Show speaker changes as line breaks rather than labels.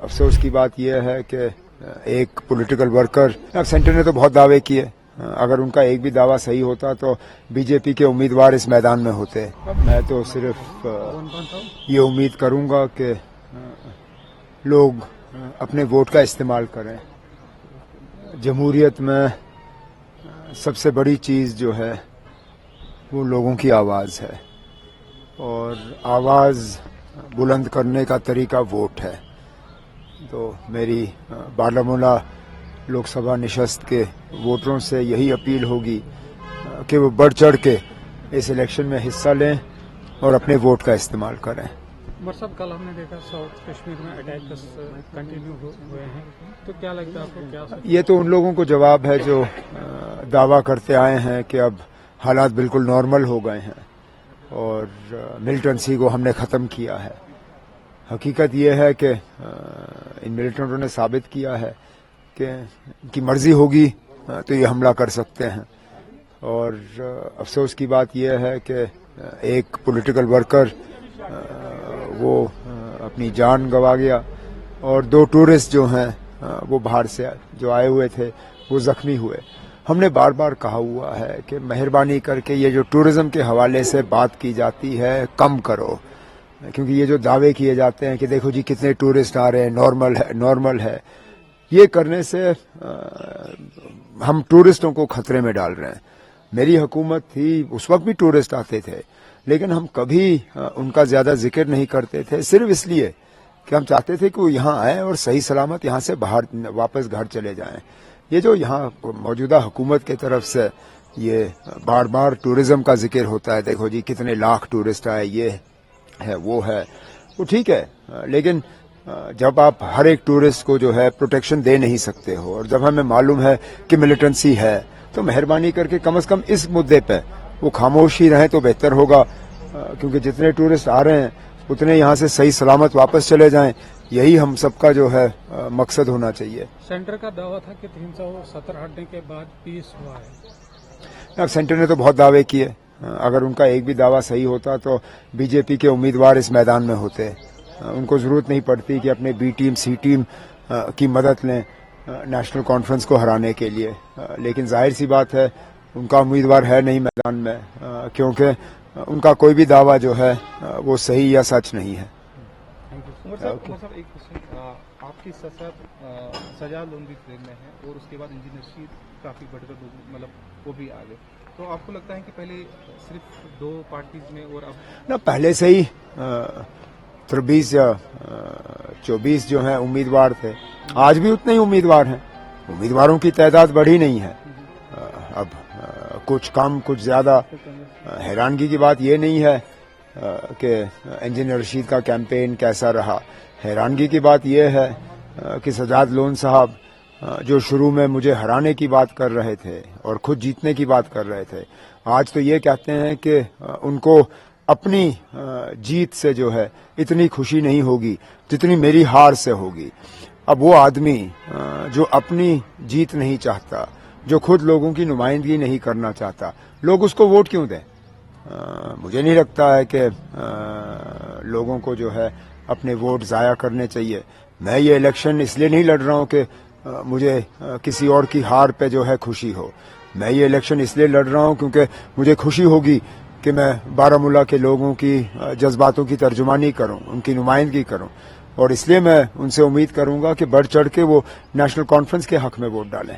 افسوس کی بات یہ ہے کہ ایک پولیٹیکل ورکر، اب سینٹر نے تو بہت دعوے کیے، اگر ان کا ایک بھی دعویٰ صحیح ہوتا تو بی جے پی کے امیدوار اس میدان میں ہوتے۔ میں تو صرف یہ امید کروں گا کہ لوگ اپنے ووٹ کا استعمال کریں۔ جمہوریت میں سب سے بڑی چیز جو ہے وہ لوگوں کی آواز ہے، اور آواز بلند کرنے کا طریقہ ووٹ ہے۔ تو میری بارہمولہ لوک سبھا نشست کے ووٹروں سے یہی اپیل ہوگی کہ وہ بڑھ چڑھ کے اس الیکشن میں حصہ لیں اور اپنے ووٹ کا استعمال کریں۔
عمر صاحب، کل ہم نے دیکھا ساؤتھ کشمیر میں اٹیکس کنٹینیو ہوئے ہیں، تو کیا لگتا ہے آپ کو؟ کیا
یہ تو ان لوگوں کو جواب ہے جو دعویٰ کرتے آئے ہیں کہ اب حالات بالکل نارمل ہو گئے ہیں اور ملیٹنسی کو ہم نے ختم کیا ہے۔ حقیقت یہ ہے کہ ان ملیٹنٹوں نے ثابت کیا ہے کہ ان کی مرضی ہوگی تو یہ حملہ کر سکتے ہیں، اور افسوس کی بات یہ ہے کہ ایک پولیٹیکل ورکر وہ اپنی جان گنوا گیا، اور 2 ٹورسٹ جو ہیں وہ باہر سے جو آئے ہوئے تھے وہ زخمی ہوئے۔ ہم نے بار بار کہا ہوا ہے کہ مہربانی کر کے یہ جو ٹورزم کے حوالے سے بات کی جاتی ہے کم کرو، کیونکہ یہ جو دعوے کیے جاتے ہیں کہ دیکھو جی کتنے ٹورسٹ آ رہے ہیں، نارمل ہے، یہ کرنے سے ہم ٹورسٹوں کو خطرے میں ڈال رہے ہیں۔ میری حکومت تھی اس وقت بھی ٹورسٹ آتے تھے، لیکن ہم کبھی ان کا زیادہ ذکر نہیں کرتے تھے، صرف اس لیے کہ ہم چاہتے تھے کہ وہ یہاں آئیں اور صحیح سلامت یہاں سے باہر واپس گھر چلے جائیں۔ یہ جو یہاں موجودہ حکومت کی طرف سے یہ بار بار ٹورزم کا ذکر ہوتا ہے، دیکھو جی کتنے لاکھ ٹورسٹ آئے، یہ ہے وہ ہے، وہ ٹھیک ہے، لیکن جب آپ ہر ایک ٹورسٹ کو جو ہے پروٹیکشن دے نہیں سکتے ہو، اور جب ہمیں معلوم ہے کہ ملیٹنسی ہے، تو مہربانی کر کے کم از کم اس مدعے پہ وہ خاموش ہی رہیں تو بہتر ہوگا، کیونکہ جتنے ٹورسٹ آ رہے ہیں اتنے یہاں سے صحیح سلامت واپس چلے جائیں، یہی ہم سب کا جو ہے مقصد ہونا چاہیے۔
سینٹر کا دعویٰ تھا کہ 370 ہٹنے کے بعد پیس ہوا ہے۔
اب سینٹر نے تو بہت دعوے کیے، اگر ان کا ایک بھی دعویٰ صحیح ہوتا تو بی جے پی کے امیدوار اس میدان میں ہوتے۔ ان کو ضرورت نہیں پڑتی کہ اپنے بی ٹیم سی ٹیم کی مدد لیں نیشنل کانفرنس کو ہرانے کے لیے، لیکن ظاہر سی بات ہے ان کا امیدوار ہے نہیں میدان میں، کیونکہ ان کا کوئی بھی دعویٰ جو ہے وہ صحیح یا سچ نہیں ہے۔
عمر صاحب ایک کوشچن، آپ کی سجا لون بھی ٹرین میں ہے، اور اس کے بعد انجینئر رشید کافی بڑھ کر مطلب وہ بھی آ گئے، تو آپ کو لگتا ہے کہ پہلے صرف 2 پارٹیز میں اور اب
نہ پہلے سے ہی 23 یا 24 جو ہیں امیدوار تھے، آج بھی اتنے ہی امیدوار ہیں، امیدواروں کی تعداد بڑھی نہیں ہے، اب کچھ کم کچھ زیادہ۔ حیرانگی کی بات یہ نہیں ہے کہ انجینئر رشید کا کیمپین کیسا رہا، حیرانگی کی بات یہ ہے کہ سجاد لون صاحب جو شروع میں مجھے ہرانے کی بات کر رہے تھے اور خود جیتنے کی بات کر رہے تھے، آج تو یہ کہتے ہیں کہ ان کو اپنی جیت سے جو ہے اتنی خوشی نہیں ہوگی جتنی میری ہار سے ہوگی۔ اب وہ آدمی جو اپنی جیت نہیں چاہتا، جو خود لوگوں کی نمائندگی نہیں کرنا چاہتا، لوگ اس کو ووٹ کیوں دیں؟ مجھے نہیں لگتا ہے کہ لوگوں کو جو ہے اپنے ووٹ ضائع کرنے چاہیے۔ میں یہ الیکشن اس لیے نہیں لڑ رہا ہوں کہ مجھے کسی اور کی ہار پہ جو ہے خوشی ہو، میں یہ الیکشن اس لیے لڑ رہا ہوں کیونکہ مجھے خوشی ہوگی کہ میں بارہمولہ کے لوگوں کی جذباتوں کی ترجمانی کروں، ان کی نمائندگی کروں، اور اس لیے میں ان سے امید کروں گا کہ بڑھ چڑھ کے وہ نیشنل کانفرنس کے حق میں ووٹ ڈالیں۔